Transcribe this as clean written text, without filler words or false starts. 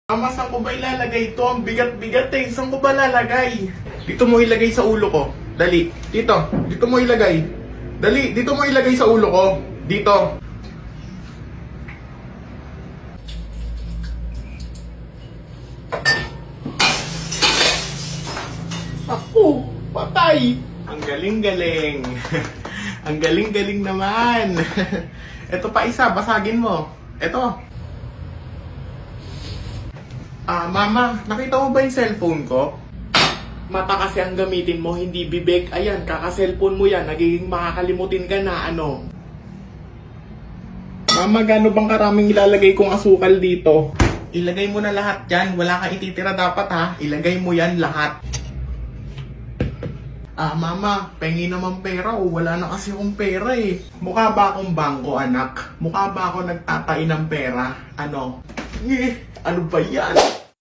Mama, saan ko ba ilalagay ito? Ang bigat-bigat eh. Saan ko ba lalagay? Dito mo ilagay sa ulo ko. Dali. Dito. Dito mo ilagay. Dali. Dito mo ilagay sa ulo ko. Dito. Ako, patay. Ang galing-galing. Ang galing-galing naman. Ito pa isa, basagin mo. Ito. Mama, nakita mo ba yung cellphone ko? Mata kasi ang gamitin mo, hindi bibig. Ayan, kaka-cellphone mo yan. Nagiging makakalimutin ka na, ano. Mama, gano'n bang karaming ilalagay kong asukal dito? Ilagay mo na lahat dyan. Wala kang ititira dapat, ha? Ilagay mo yan lahat. Mama, pengi naman pera o wala na kasi akong pera eh. Mukha ba akong bangko, anak? Mukha ba ako nagtatain ng pera? Ano? Ano ba yan?